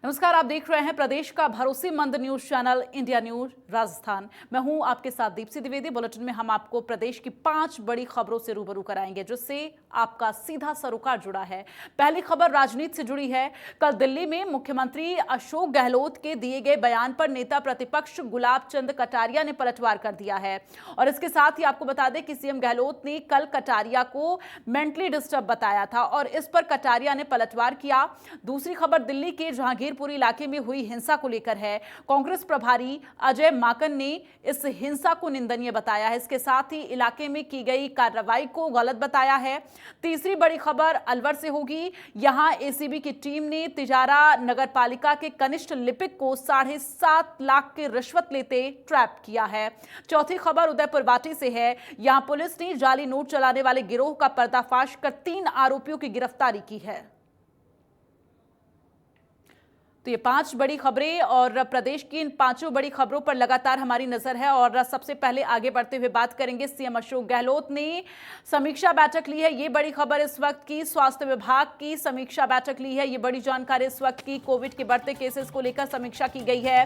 नमस्कार, आप देख रहे हैं प्रदेश का भरोसेमंद news channel India news Rajasthan. मैं हूं आपके साथ दीप्ति द्विवेदी। बुलेटिन में हम आपको प्रदेश की 5 बड़ी खबरों से रूबरू कराएंगे जिससे आपका सीधा सरोकार जुड़ा है। पहली खबर राजनीति से जुड़ी है। कल दिल्ली में मुख्यमंत्री अशोक गहलोत के दिए गए बयान पर नेता प्रतिपक्ष गुलाब चंद कटारिया ने पलटवार कर दिया है और इसके साथ ही आपको बता दें कि सीएम गहलोत ने कल कटारिया को मेंटली डिस्टर्ब बताया था और इस पर कटारिया ने पलटवार किया। दूसरी खबर दिल्ली के जहांगीरपुर इलाके में हुई हिंसा को लेकर है। कांग्रेस प्रभारी अजय माकन ने इस हिंसा को निंदनीय बताया है। इसके साथ ही इलाके में की गई कार्रवाई को गलत बताया है। तीसरी बड़ी खबर अलवर से होगी। यहां एसीबी की टीम ने तिजारा नगरपालिका के कनिष्ठ लिपिक को 7.5 लाख की रिश्वत लेते ट्रैप किया है। चौथी खबर उदयपुर वाटी से है। यहां पुलिस ने जाली नोट चलाने वाले गिरोह का पर्दाफाश कर 3 आरोपियों की गिरफ्तारी की है। तो ये 5 बड़ी खबरें और प्रदेश की इन 5 बड़ी खबरों पर लगातार हमारी नजर है। और सबसे पहले आगे बढ़ते हुए बात करेंगे, सीएम अशोक गहलोत ने समीक्षा बैठक ली है। ये बड़ी खबर इस वक्त की, स्वास्थ्य विभाग की समीक्षा बैठक ली है। ये बड़ी जानकारी इस वक्त की, कोविड के बढ़ते केसेस को लेकर समीक्षा की गई है।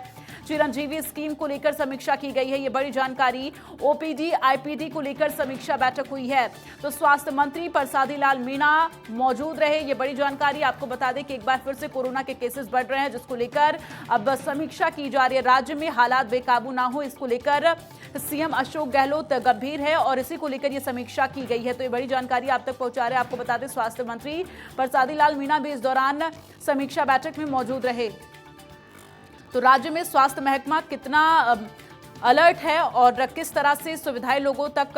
चिरंजीवी स्कीम को लेकर समीक्षा की गई है। ये बड़ी जानकारी। ओपीडी आईपीडी को लेकर समीक्षा बैठक हुई है। तो स्वास्थ्य मंत्री परसादी लाल मीणा मौजूद रहे। ये बड़ी जानकारी। आपको बता दें कि एक बार फिर से कोरोना के केसेस बढ़ रहे हैं जिसको लेकर अब समीक्षा की जा रही है। राज्य में हालात बेकाबू ना हो, इसको लेकर सीएम अशोक गहलोत गंभीर है और इसी को लेकर यह समीक्षा की गई है। तो ये बड़ी जानकारी आप तक पहुंचा रहे हैं। आपको बता दें स्वास्थ्य मंत्री परसादी लाल मीणा भी इस दौरान समीक्षा बैठक में मौजूद रहे। तो राज्य में स्वास्थ्य महकमा कितना अलर्ट है और किस तरह से सुविधाएं लोगों तक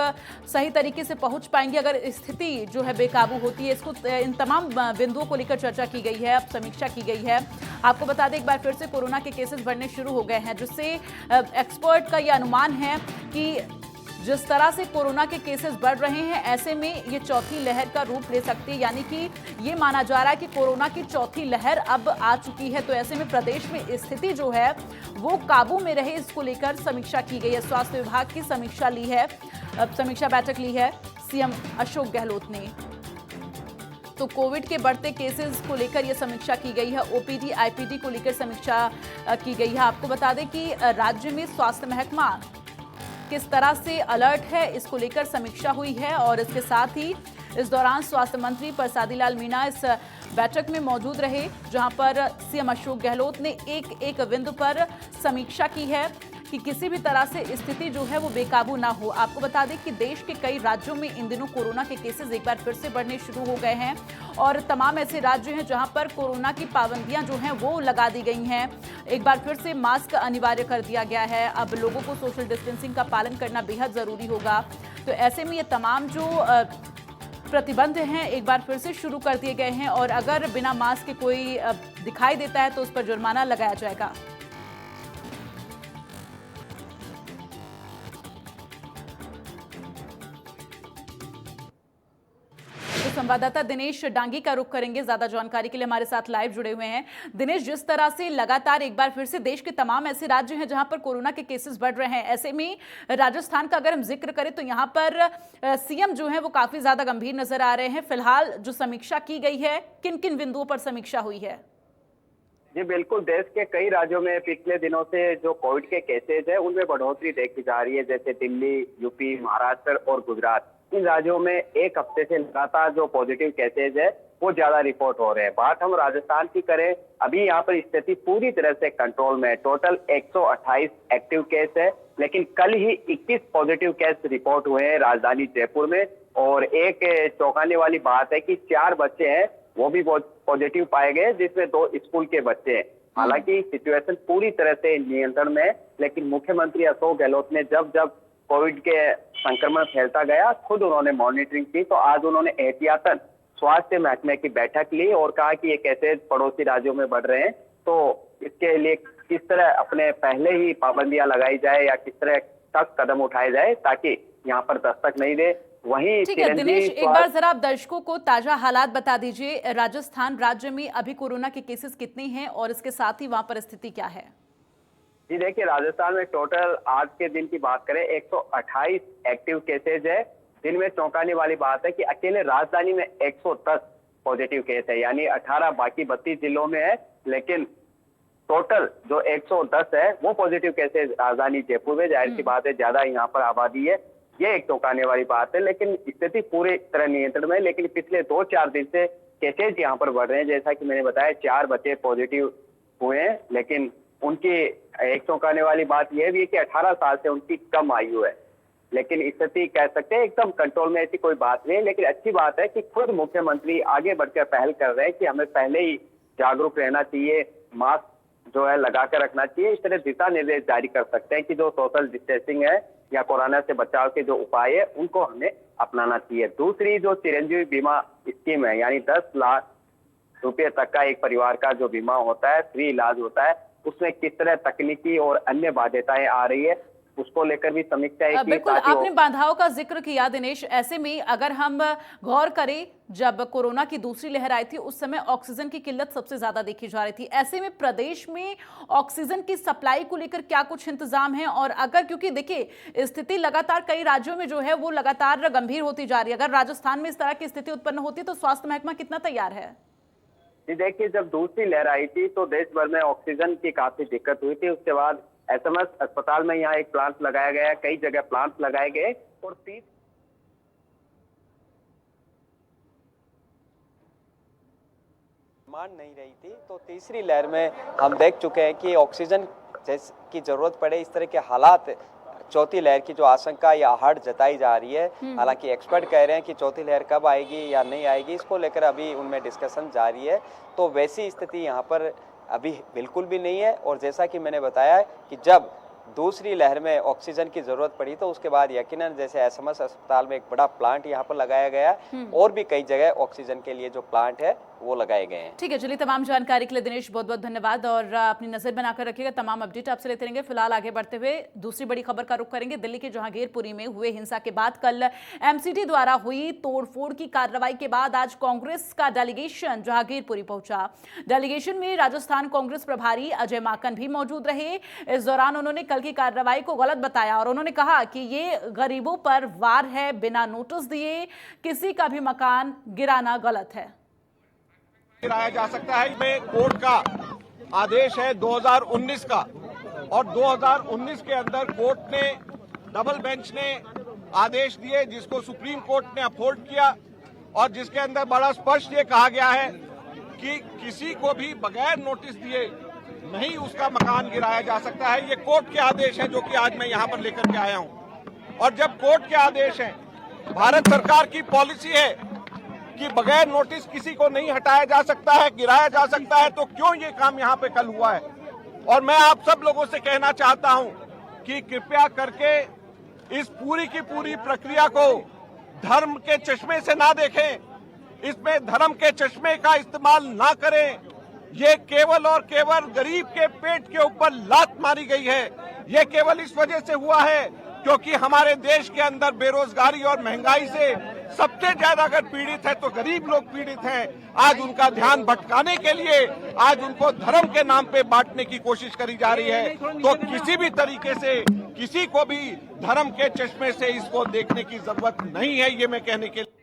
सही तरीके से पहुंच पाएंगी अगर स्थिति जो है बेकाबू होती है, इसको इन तमाम बिंदुओं को लेकर चर्चा की गई है, अब समीक्षा की गई है। आपको बता दें एक बार फिर से कोरोना के केसेस बढ़ने शुरू हो गए हैं जिससे एक्सपर्ट का यह अनुमान है कि जिस तरह से कोरोना के केसेस बढ़ रहे हैं ऐसे में ये चौथी लहर का रूप ले सकती है। यानी कि ये माना जा रहा है कि कोरोना की चौथी लहर अब आ चुकी है। तो ऐसे में प्रदेश में स्थिति जो है वो काबू में रहे, इसको लेकर समीक्षा की गई है। स्वास्थ्य विभाग की समीक्षा ली है, समीक्षा बैठक ली है सीएम अशोक गहलोत ने। तो कोविड के बढ़ते केसेस को लेकर यह समीक्षा की गई है। ओपीडी आईपीडी को लेकर समीक्षा की गई है। आपको बता दें कि राज्य में स्वास्थ्य महकमा किस तरह से अलर्ट है, इसको लेकर समीक्षा हुई है और इसके साथ ही इस दौरान स्वास्थ्य मंत्री परसादी लाल मीणा इस बैठक में मौजूद रहे जहां पर सीएम अशोक गहलोत ने एक बिंदु पर समीक्षा की है कि किसी भी तरह से स्थिति जो है वो बेकाबू ना हो। आपको बता दें कि देश के कई राज्यों में इन दिनों कोरोना के केसेस एक बार फिर से बढ़ने शुरू हो गए हैं और तमाम ऐसे राज्य हैं जहां पर कोरोना की पाबंदियां जो हैं वो लगा दी गई हैं। एक बार फिर से मास्क अनिवार्य कर दिया गया है। अब लोगों को सोशल डिस्टेंसिंग का पालन करना बेहद जरूरी होगा। तो ऐसे में ये तमाम जो प्रतिबंध हैं एक बार फिर से शुरू कर दिए गए हैं और अगर बिना मास्क के कोई दिखाई देता है तो उस पर जुर्माना लगाया जाएगा। संवाददाता दिनेश डांगी का रुख करेंगे ज्यादा जानकारी के लिए, हमारे साथ लाइव जुड़े हुए हैं। दिनेश, जिस तरह से लगातार एक बार फिर से देश के तमाम ऐसे राज्य हैं जहां पर कोरोना के केसेस बढ़ रहे हैं, ऐसे में राजस्थान का अगर हम जिक्र करें तो यहां पर सीएम जो है वो काफी ज्यादा गंभीर नजर आ रहे हैं। फिलहाल जो समीक्षा की गई है, किन किन बिंदुओं पर समीक्षा हुई है? जी बिल्कुल, देश के कई राज्यों में पिछले दिनों से जो कोविड के केसेज है उनमें बढ़ोतरी देखी जा रही है। जैसे दिल्ली, यूपी, महाराष्ट्र और गुजरात, इन राज्यों में एक हफ्ते से लगातार जो पॉजिटिव केसेज है वो ज्यादा रिपोर्ट हो रहे हैं। बात हम राजस्थान की करें, अभी यहाँ पर स्थिति पूरी तरह से कंट्रोल में है। टोटल 128 एक्टिव केस है, लेकिन कल ही 21 पॉजिटिव केस रिपोर्ट हुए हैं राजधानी जयपुर में। और एक चौंकाने वाली बात है कि 4 बच्चे हैं वो भी पॉजिटिव पाए गए, जिसमें 2 स्कूल के बच्चे हैं। हालांकि सिचुएशन पूरी तरह से नियंत्रण में है, लेकिन मुख्यमंत्री अशोक गहलोत ने जब कोविड के संक्रमण फैलता गया खुद उन्होंने मॉनिटरिंग की, तो आज उन्होंने एहतियातन स्वास्थ्य महकमे की बैठक ली और कहा कि ये कैसे पड़ोसी राज्यों में बढ़ रहे हैं, तो इसके लिए किस तरह अपने पहले ही पाबंदियां लगाई जाए या किस तरह तक कदम उठाए जाए ताकि यहाँ पर दस्तक नहीं दे। वहीं ठीक है दिनेश, एक बार जरा आप दर्शकों को ताजा हालात बता दीजिए। राजस्थान राज्य में अभी कोरोना के केसेस कितने हैं और इसके साथ ही वहां पर स्थिति क्या है? जी देखिए, राजस्थान में टोटल आज के दिन की बात करें 128 एक्टिव केसेज है। दिन में चौंकाने वाली बात है कि अकेले राजधानी में 110 पॉजिटिव केस है, यानी 18 बाकी 32 जिलों में है, लेकिन टोटल जो 110 है वो पॉजिटिव केसेज राजधानी जयपुर में, जाहिर सी बात है ज्यादा यहाँ पर आबादी है, ये एक चौंकाने वाली बात है। लेकिन स्थिति पूरी तरह नियंत्रण में है। लेकिन पिछले 2-4 दिन से केसेज यहाँ पर बढ़ रहे हैं। जैसा कि मैंने बताया 4 बच्चे पॉजिटिव हुए हैं, लेकिन उनकी एक चौंकाने वाली बात यह भी है कि 18 साल से उनकी कम आयु है। लेकिन स्थिति कह सकते हैं एकदम कंट्रोल में, ऐसी कोई बात नहीं है। लेकिन अच्छी बात है कि खुद मुख्यमंत्री आगे बढ़कर पहल कर रहे हैं कि हमें पहले ही जागरूक रहना चाहिए, मास्क जो है लगा कर रखना चाहिए। इस तरह दिशा निर्देश जारी कर सकते हैं कि जो सोशल डिस्टेंसिंग है या कोरोना से बचाव के जो उपाय है उनको हमें अपनाना चाहिए। दूसरी जो चिरंजीवी बीमा स्कीम है, यानी 10 लाख रुपए तक का एक परिवार का जो बीमा होता है, फ्री इलाज होता है, उसमें किस तरह तकनीकी और अन्य बाध्यताएं आ रही है उसको लेकर भी समीक्षा की। बिल्कुल, आपने बाधाओं का जिक्र किया दिनेश। ऐसे में अगर हम गौर करें, जब कोरोना की दूसरी लहर आई थी उस समय ऑक्सीजन की किल्लत सबसे ज्यादा देखी जा रही थी। ऐसे में प्रदेश में ऑक्सीजन की सप्लाई को लेकर क्या कुछ इंतजाम है? और अगर, क्योंकि देखिए स्थिति लगातार कई राज्यों में जो है वो लगातार गंभीर होती जा रही है, अगर राजस्थान में इस तरह की स्थिति उत्पन्न होती तो स्वास्थ्य महकमा कितना तैयार है? जी देखिए, जब दूसरी लहर आई थी तो देश भर में ऑक्सीजन की काफी दिक्कत हुई थी। उसके बाद एसएमएस अस्पताल में यहाँ एक प्लांट लगाया गया, कई जगह प्लांट लगाए गए और मान नहीं रही थी। तो तीसरी लहर में हम देख चुके हैं कि ऑक्सीजन की जरूरत पड़े, इस तरह के हालात चौथी लहर की जो आशंका या आहट जताई जा रही है। हालांकि एक्सपर्ट कह रहे हैं कि चौथी लहर कब आएगी या नहीं आएगी, इसको लेकर अभी उनमें डिस्कशन जारी है। तो वैसी स्थिति यहाँ पर अभी बिल्कुल भी नहीं है। और जैसा कि मैंने बताया कि जब दूसरी लहर में ऑक्सीजन की जरूरत पड़ी तो उसके बाद यकीनन, जैसे एसएमएस अस्पताल में एक बड़ा प्लांट यहाँ पर लगाया गया है और भी कई जगह ऑक्सीजन के लिए जो प्लांट है वो लगाए गए हैं। ठीक है, चलिए, तमाम जानकारी के लिए दिनेश बहुत बहुत धन्यवाद और अपनी नजर बनाकर रखिएगा, तमाम अपडेट आपसे लेते रहेंगे। फिलहाल आगे बढ़ते हुए दूसरी बड़ी खबर का रुख करेंगे। दिल्ली के जहांगीरपुरी में हुए हिंसा के बाद कल एमसीडी द्वारा हुई तोड़फोड़ की कार्रवाई के बाद आज कांग्रेस का डेलीगेशन जहांगीरपुरी पहुंचा। डेलीगेशन में राजस्थान कांग्रेस प्रभारी अजय माकन भी मौजूद रहे। इस दौरान उन्होंने कल की कार्रवाई को गलत बताया और उन्होंने कहा कि ये गरीबों पर वार है, बिना नोटिस दिए किसी का भी मकान गिराना गलत है। गिराया जा सकता है। इसमें कोर्ट का आदेश है 2019 का, और 2019 के अंदर कोर्ट ने, डबल बेंच ने आदेश दिए जिसको सुप्रीम कोर्ट ने अपहोल्ड किया, और जिसके अंदर बड़ा स्पष्ट ये कहा गया है कि किसी को भी बगैर नोटिस दिए नहीं उसका मकान गिराया जा सकता है। ये कोर्ट के आदेश है जो कि आज मैं यहाँ पर लेकर के आया हूँ। और जब कोर्ट के आदेश है, भारत सरकार की पॉलिसी है कि बगैर नोटिस किसी को नहीं हटाया जा सकता है, गिराया जा सकता है, तो क्यों ये काम यहाँ पे कल हुआ है। और मैं आप सब लोगों से कहना चाहता हूँ कि कृपया करके इस पूरी की पूरी प्रक्रिया को धर्म के चश्मे से ना देखें, इसमें धर्म के चश्मे का इस्तेमाल ना करें। ये केवल और केवल गरीब के पेट के ऊपर लात मारी गई है। ये केवल इस वजह से हुआ है क्योंकि हमारे देश के अंदर बेरोजगारी और महंगाई से सबसे ज्यादा अगर पीड़ित है तो गरीब लोग पीड़ित हैं। आज उनका ध्यान भटकाने के लिए आज उनको धर्म के नाम पे बांटने की कोशिश करी जा रही है। तो किसी भी तरीके से किसी को भी धर्म के चश्मे से इसको देखने की जरूरत नहीं है, ये मैं कहने के लिए।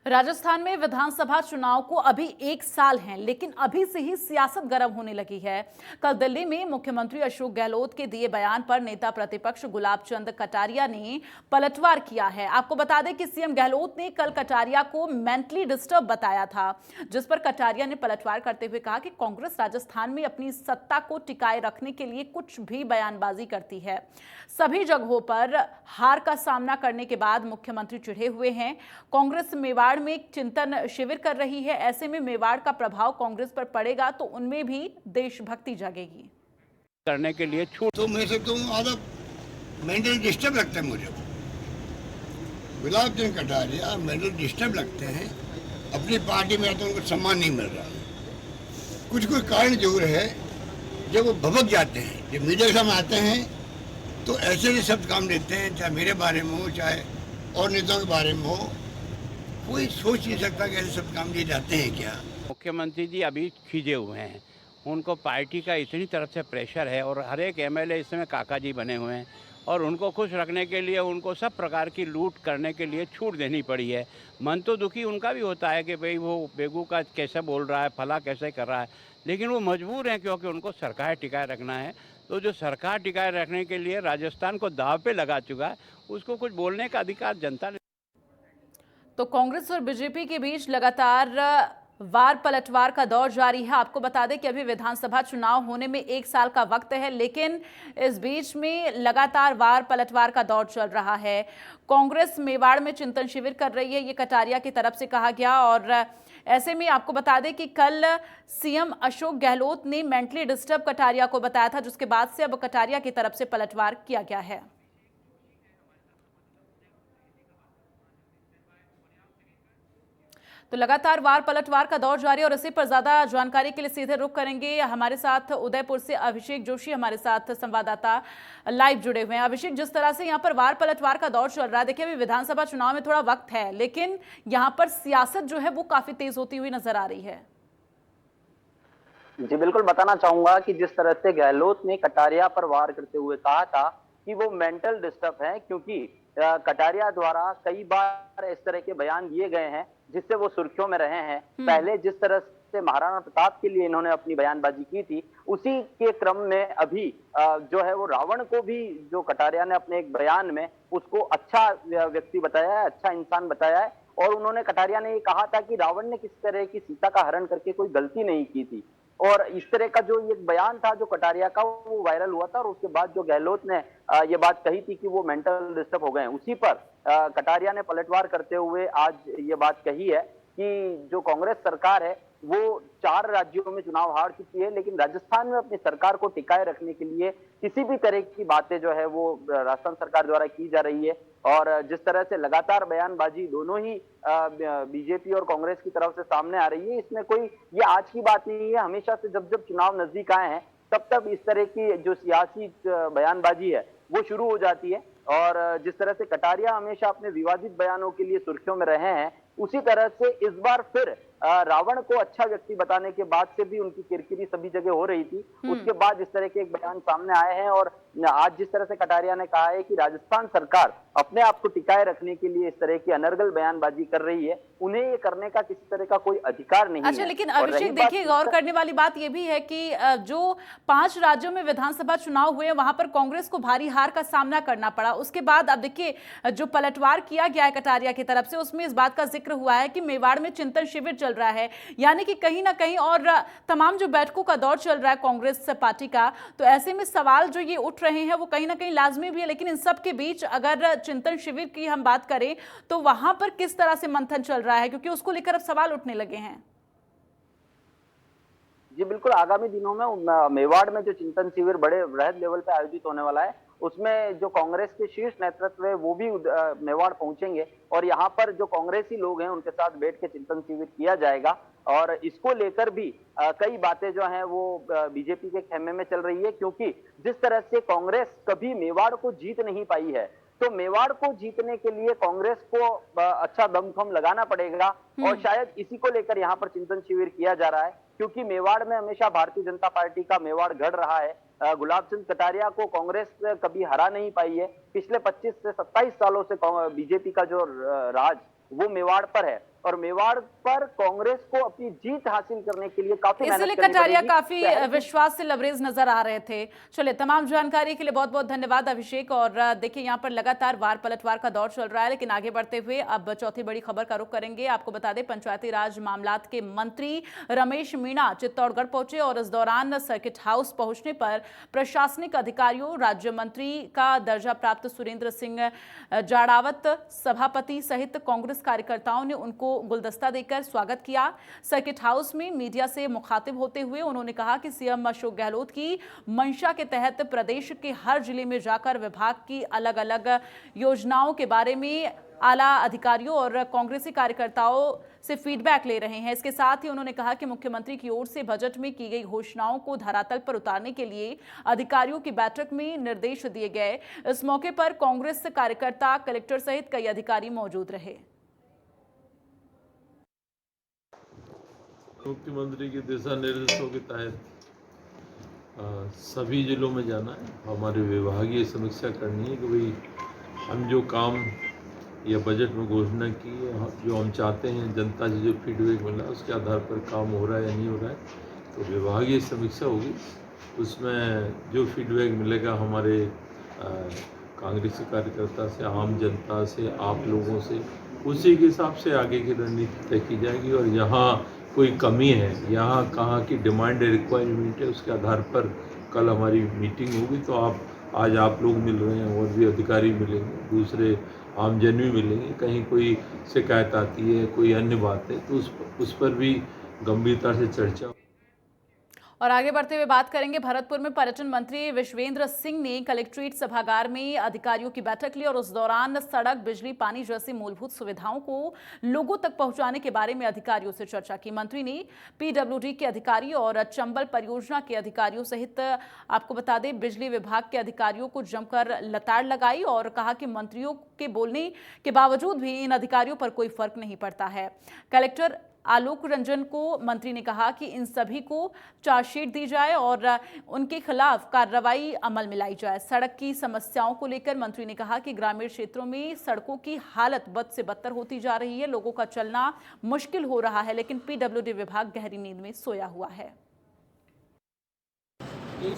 राजस्थान में विधानसभा चुनाव को अभी 1 साल है, लेकिन अभी से ही सियासत गर्म होने लगी है। कल दिल्ली में मुख्यमंत्री अशोक गहलोत के दिए बयान पर नेता प्रतिपक्ष गुलाब चंद कटारिया ने पलटवार किया है। आपको बता दें कि सीएम गहलोत ने कल कटारिया को मेंटली डिस्टर्ब बताया था, जिस पर कटारिया ने पलटवार करते हुए कहा कि कांग्रेस राजस्थान में अपनी सत्ता को टिकाए रखने के लिए कुछ भी बयानबाजी करती है। सभी जगहों पर हार का सामना करने के बाद मुख्यमंत्री चिढ़े हुए हैं। कांग्रेस मेवाड़ में एक चिंतन शिविर कर रही है। ऐसे में मेवाड़ का प्रभाव कांग्रेस पर पड़ेगा तो उनमें भी देशभक्ति जागेगी। करने के लिए छूट तो मैं सकता हूँ आधा मेंटल डिस्टर्ब लगता है मुझे। गुलाब चंद कटारिया मेंटल डिस्टर्ब लगते हैं। अपनी पार्टी में तो उनको सम्मान नहीं मिल रहा। कुछ कारण जरूर है, जब वो भभक जाते हैं, जब मीडिया के सामने आते हैं तो ऐसे शब्द काम देते हैं, चाहे मेरे बारे में हो चाहे और नेताओं के बारे में हो। कोई सोच नहीं सकता कि ऐसे शब्द काम दिए जाते हैं क्या। मुख्यमंत्री जी अभी खींचे हुए हैं, उनको पार्टी का इतनी तरफ से प्रेशर है और हर एक एमएलए इस समय काका जी बने हुए हैं और उनको खुश रखने के लिए उनको सब प्रकार की लूट करने के लिए छूट देनी पड़ी है। मन तो दुखी उनका भी होता है कि भाई वो बेगू का कैसे बोल रहा है, फला कैसे कर रहा है, लेकिन वो मजबूर हैं क्योंकि उनको सरकार टिकाए रखना है। तो जो सरकार टिकाए रखने के लिए राजस्थान को दांव पे लगा चुका है, उसको कुछ बोलने का अधिकार जनता ने। तो कांग्रेस और बीजेपी के बीच लगातार वार पलटवार का दौर जारी है। आपको बता दें कि अभी विधानसभा चुनाव होने में 1 साल का वक्त है, लेकिन इस बीच में लगातार वार पलटवार का दौर चल रहा है। कांग्रेस मेवाड़ में चिंतन शिविर कर रही है, ये कटारिया की तरफ से कहा गया। और ऐसे में आपको बता दें कि कल सीएम अशोक गहलोत ने मेंटली डिस्टर्ब कटारिया को बताया था, जिसके बाद से अब कटारिया की तरफ से पलटवार किया गया है। तो लगातार वार पलटवार का दौर जारी है और इसी पर ज्यादा जानकारी के लिए सीधे रुख करेंगे। हमारे साथ उदयपुर से अभिषेक जोशी हमारे साथ संवाददाता लाइव जुड़े हुए हैं। अभिषेक, जिस तरह से यहाँ पर वार पलटवार का दौर चल रहा है, देखिए अभी विधानसभा चुनाव में थोड़ा वक्त है, लेकिन यहाँ पर सियासत जो है वो काफी तेज होती हुई नजर आ रही है। जी बिल्कुल, बताना चाहूंगा कि जिस तरह से गहलोत ने कटारिया पर वार करते हुए कहा था कि वो मेंटल डिस्टर्ब है, क्योंकि कटारिया द्वारा कई बार इस तरह के बयान दिए गए हैं जिससे वो सुर्खियों में रहे हैं। पहले जिस तरह से महाराणा प्रताप के लिए इन्होंने अपनी बयानबाजी की थी, उसी के क्रम में अभी जो है वो रावण को भी, जो कटारिया ने अपने एक बयान में उसको अच्छा व्यक्ति बताया है, अच्छा इंसान बताया है। और उन्होंने, कटारिया ने ये कहा था कि रावण ने किस तरह की सीता का हरण करके कोई गलती नहीं की थी। और इस तरह का जो ये बयान था जो कटारिया का, वो वायरल हुआ था। और उसके बाद जो गहलोत ने ये बात कही थी कि वो मेंटल डिस्टर्ब हो गए हैं, उसी पर कटारिया ने पलटवार करते हुए आज ये बात कही है कि जो कांग्रेस सरकार है वो 4 राज्यों में चुनाव हार चुकी है, लेकिन राजस्थान में अपनी सरकार को टिकाए रखने के लिए किसी भी तरह की बातें जो है वो राजस्थान सरकार द्वारा की जा रही है। और जिस तरह से लगातार बयानबाजी दोनों ही बीजेपी और कांग्रेस की तरफ से सामने आ रही है, इसमें कोई ये आज की बात नहीं है। हमेशा से जब जब चुनाव नजदीक आए हैं तब इस तरह की जो सियासी बयानबाजी है वो शुरू हो जाती है। और जिस तरह से कटारिया हमेशा अपने विवादित बयानों के लिए सुर्खियों में रहे हैं, उसी तरह से इस बार फिर रावण को अच्छा व्यक्ति बताने के बाद से भी उनकी किरकिरी सभी जगह हो रही थी। उसके बाद इस तरह के एक बयान सामने आए हैं। और आज जिस तरह से कटारिया ने कहा है कि राजस्थान सरकार अपने आप को टिकाए रखने के लिए इस तरह की अनर्गल बयानबाजी कर रही है, उन्हें ये करने का किसी तरह का कोई अधिकार नहीं है। अच्छा, लेकिन अभिषेक देखिए, गौर करने वाली बात यह भी है कि जो 5 राज्यों में विधानसभा चुनाव हुए वहां पर कांग्रेस को भारी हार का सामना करना पड़ा। उसके बाद अब देखिए जो पलटवार किया गया है कटारिया की तरफ से, उसमें इस बात का जिक्र हुआ है कि मेवाड़ में चिंतन शिविर चल रहा है, यानी कि कहीं ना कहीं, और तमाम जो बैठकों का दौर चल रहा है कांग्रेस पार्टी का, तो ऐसे में सवाल जो ये उठ रहे हैं वो कहीं ना कहीं लाजमी भी है। लेकिन इन सब के बीच अगर चिंतन शिविर की हम बात करें तो वहां पर किस तरह से मंथन चल रहा है, क्योंकि उसको लेकर अब सवाल उठने लगे हैं। जी बिल्कुल, आगामी दिनों में मेवाड़ में जो चिंतन शिविर बड़े बृहद लेवल पे आयोजित होने वाला है, उसमें जो कांग्रेस के शीर्ष नेतृत्व है वो भी मेवाड़ पहुंचेंगे और यहाँ पर जो कांग्रेसी लोग हैं उनके साथ बैठ के चिंतन शिविर किया जाएगा। और इसको लेकर भी कई बातें जो हैं वो बीजेपी के खेमे में चल रही है, क्योंकि जिस तरह से कांग्रेस कभी मेवाड़ को जीत नहीं पाई है, तो मेवाड़ को जीतने के लिए कांग्रेस को अच्छा दमखम लगाना पड़ेगा। और शायद इसी को लेकर यहाँ पर चिंतन शिविर किया जा रहा है, क्योंकि मेवाड़ में हमेशा भारतीय जनता पार्टी का मेवाड़ गढ़ रहा है। गुलाब चंद कटारिया को कांग्रेस कभी हरा नहीं पाई है। पिछले 25 से 27 सालों से बीजेपी का जो राज वो मेवाड़ पर है, और मेवाड़ पर कांग्रेस को अपनी जीत हासिल करने के लिए काफी मेहनत करनी पड़ेगी। कटारिया काफी विश्वास से लबरेज नजर आ रहे थे। चलिए, तमाम जानकारी के लिए बहुत बहुत धन्यवाद अभिषेक। और देखिए यहाँ पर लगातार वार पलटवार का दौर चल रहा है, लेकिन आगे बढ़ते हुए अब चौथी बड़ी खबर का रुख करेंगे। आपको बता दें, पंचायती राज मामलात के मंत्री रमेश मीणा चित्तौड़गढ़ पहुंचे और इस दौरान सर्किट हाउस पहुंचने पर प्रशासनिक अधिकारियों, राज्य मंत्री का दर्जा प्राप्त सुरेंद्र सिंह जाड़ावत, सभापति सहित कांग्रेस कार्यकर्ताओं ने उनको गुलदस्ता देकर स्वागत किया। सर्किट हाउस में मीडिया से मुखातिब होते हुए उन्होंने कहा कि सीएम अशोक गहलोत की मंशा के तहत प्रदेश के हर जिले में जाकर विभाग की अलग अलग योजनाओं के बारे में आला अधिकारियों और कांग्रेसी कार्यकर्ताओं से फीडबैक ले रहे हैं। इसके साथ ही उन्होंने कहा कि मुख्यमंत्री की ओर से बजट में की गई घोषणाओं को धरातल पर उतारने के लिए अधिकारियों की बैठक में निर्देश दिए गए। इस मौके पर कांग्रेस कार्यकर्ता, कलेक्टर सहित कई अधिकारी मौजूद रहे। मुख्यमंत्री के दिशा निर्देशों के तहत सभी जिलों में जाना है, हमारे विभागीय समीक्षा करनी है कि भाई हम जो काम या बजट में घोषणा की है, जो हम चाहते हैं, जनता से जो फीडबैक मिला उसके आधार पर काम हो रहा है या नहीं हो रहा है। तो विभागीय समीक्षा होगी, उसमें जो फीडबैक मिलेगा हमारे कांग्रेसी कार्यकर्ता से, आम जनता से, आप लोगों से, उसी के हिसाब से आगे की रणनीति तय की जाएगी। और यहाँ कोई कमी है, यहाँ कहाँ की डिमांड रिक्वायरमेंट है, उसके आधार पर कल हमारी मीटिंग होगी। तो आज आप लोग मिल रहे हैं, और भी अधिकारी मिलेंगे, दूसरे आमजन भी मिलेंगे। कहीं कोई शिकायत आती है, कोई अन्य बात है, तो उस पर भी गंभीरता से चर्चा। और आगे बढ़ते हुए बात करेंगे भरतपुर में पर्यटन मंत्री विश्वेंद्र सिंह ने कलेक्ट्रेट सभागार में अधिकारियों की बैठक ली और उस दौरान सड़क, बिजली, पानी जैसी मूलभूत सुविधाओं को लोगों तक पहुंचाने के बारे में अधिकारियों से चर्चा की। मंत्री ने पीडब्ल्यूडी के अधिकारियों और चंबल परियोजना के अधिकारियों सहित आपको बता दें बिजली विभाग के अधिकारियों को जमकर लताड़ लगाई और कहा कि मंत्रियों के बोलने के बावजूद भी इन अधिकारियों पर कोई फर्क नहीं पड़ता है। कलेक्टर आलोक रंजन को मंत्री ने कहा कि इन सभी को चार्जशीट दी जाए और उनके खिलाफ कार्रवाई अमल में लाई जाए। सड़क की समस्याओं को लेकर मंत्री ने कहा कि ग्रामीण क्षेत्रों में सड़कों की हालत बद से बदतर होती जा रही है, लोगों का चलना मुश्किल हो रहा है, लेकिन पीडब्ल्यूडी विभाग गहरी नींद में सोया हुआ है।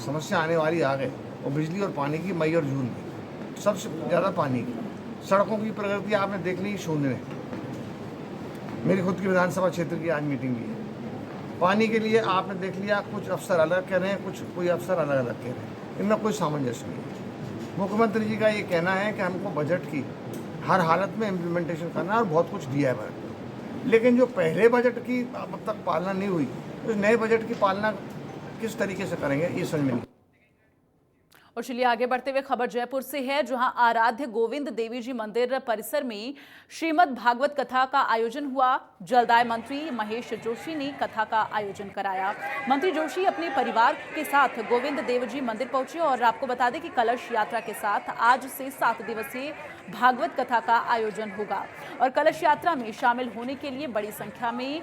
समस्या आने वाली आ गए, और बिजली और पानी की मई और जून में सबसे ज़्यादा पानी की। सड़कों की प्रगति आपने देख ली शून्य में। मेरी खुद की विधानसभा क्षेत्र की आज मीटिंग भी है। पानी के लिए आपने देख लिया, कुछ अफसर अलग कह रहे हैं, कोई अफसर अलग अलग कह रहे हैं, इनमें कोई सामंजस्य नहीं है। मुख्यमंत्री जी का ये कहना है कि हमको बजट की हर हालत में इम्प्लीमेंटेशन करना है और बहुत कुछ दिया है बजट, लेकिन जो पहले बजट की अब तक पालना नहीं हुई, तो नए बजट की पालना किस तरीके से करेंगे ये समझ में नहीं। और चलिए आगे बढ़ते हुए खबर जयपुर से है, जहां आराध्य गोविंद देवी जी मंदिर परिसर में श्रीमद् भागवत कथा का आयोजन हुआ। जलदाय मंत्री महेश जोशी ने कथा का आयोजन कराया। मंत्री जोशी अपने परिवार के साथ गोविंद देव जी मंदिर पहुंचे और आपको बता दें कि कलश यात्रा के साथ आज से 7 दिवसीय भागवत कथा का आयोजन होगा और कलश यात्रा में शामिल होने के लिए बड़ी संख्या में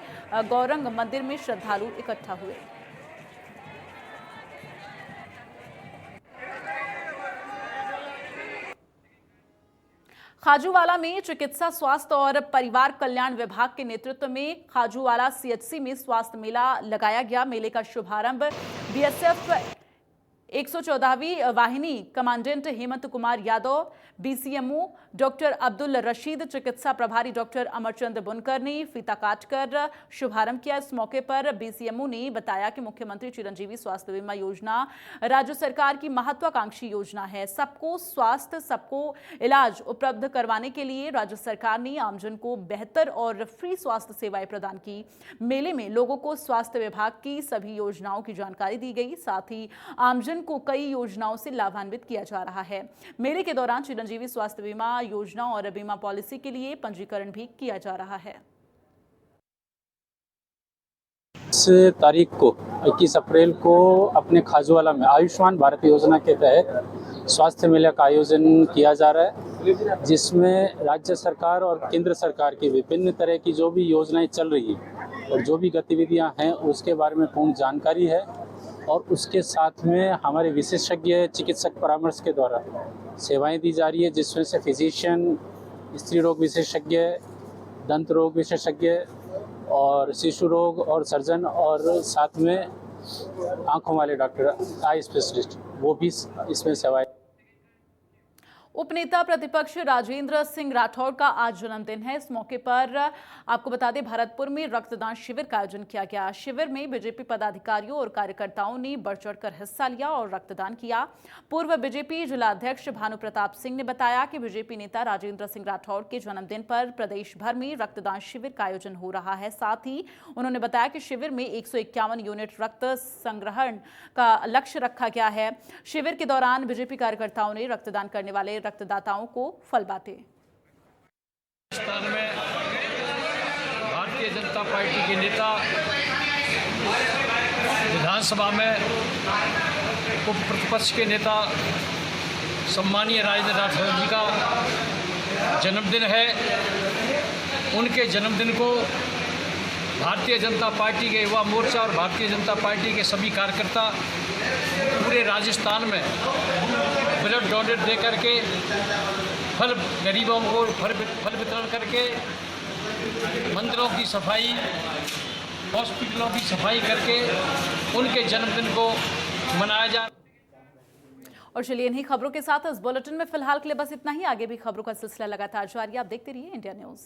गौरंग मंदिर में श्रद्धालु इकट्ठा हुए। खाजूवाला में चिकित्सा, स्वास्थ्य और परिवार कल्याण विभाग के नेतृत्व में खाजूवाला सीएचसी में स्वास्थ्य मेला लगाया गया। मेले का शुभारंभ बीएसएफ 114वीं वाहिनी commandant Hemant Kumar Yadav, BCMO doctor Abdul Rashid, चिकित्सा प्रभारी डॉक्टर अमरचंद बुनकर ने फीता काटकर शुभारंभ किया। इस मौके पर बीसीएमओ ने बताया कि मुख्यमंत्री चिरंजीवी स्वास्थ्य बीमा योजना राज्य सरकार की महत्वाकांक्षी योजना है। सबको स्वास्थ्य, सबको इलाज उपलब्ध करवाने के लिए राज्य सरकार ने आमजन को बेहतर और फ्री स्वास्थ्य सेवाएं प्रदान की। मेले में लोगों को स्वास्थ्य विभाग की सभी योजनाओं की जानकारी दी गई, साथ ही आमजन को कई योजनाओं से लाभान्वित किया जा रहा है। मेले के दौरान चिरंजीवी स्वास्थ्य बीमा योजना और बीमा पॉलिसी के लिए पंजीकरण भी किया जा रहा है। इस तारीख को 21 अप्रैल को अपने खाजूवाला में आयुष्मान भारत योजना के तहत स्वास्थ्य मेले का आयोजन किया जा रहा है, जिसमें राज्य सरकार और केंद्र सरकार की विभिन्न तरह की जो भी योजनाएं चल रही हैं और जो भी गतिविधियां हैं उसके बारे में पूर्ण जानकारी है। और उसके साथ में हमारे विशेषज्ञ चिकित्सक परामर्श के द्वारा सेवाएं दी जा रही है, जिसमें से फिजिशियन, स्त्री रोग विशेषज्ञ, दंत रोग विशेषज्ञ और शिशु रोग और सर्जन, और साथ में आंखों वाले डॉक्टर, आई स्पेशलिस्ट, वो भी इसमें सेवाएं। उपनेता प्रतिपक्ष राजेंद्र सिंह राठौड़ का आज जन्मदिन है। इस मौके पर आपको बता दें भरतपुर में रक्तदान शिविर का आयोजन किया गया। शिविर में बीजेपी पदाधिकारियों और कार्यकर्ताओं ने बढ़ चढ़कर हिस्सा लिया और रक्तदान किया। पूर्व बीजेपी जिला अध्यक्ष भानु प्रताप सिंह ने बताया कि बीजेपी नेता राजेंद्र सिंह राठौड़ के जन्मदिन पर प्रदेश भर में रक्तदान शिविर का आयोजन हो रहा है। साथ ही उन्होंने बताया कि शिविर में 151 यूनिट रक्त संग्रहण का लक्ष्य रखा गया है। शिविर के दौरान बीजेपी कार्यकर्ताओं ने रक्तदान करने वाले रक्तदाताओं को फल बांटे। राजस्थान में भारतीय जनता पार्टी के नेता विधानसभा में उप प्रतिपक्ष के नेता सम्मानीय राजेंद्र राठौड़ जी का जन्मदिन है। उनके जन्मदिन को भारतीय जनता पार्टी के युवा मोर्चा और भारतीय जनता पार्टी के सभी कार्यकर्ता पूरे राजस्थान में ब्लड डोनेट दे करके फल गरीबों को फल वितरण करके मंदिरों की सफाई हॉस्पिटलों की सफाई करके उनके जन्मदिन को मनाया जा। और चलिए इन्हीं खबरों के साथ इस बुलेटिन में फिलहाल के लिए बस इतना ही। आगे भी खबरों का सिलसिला लगातार जारी, आप देखते रहिए इंडिया न्यूज।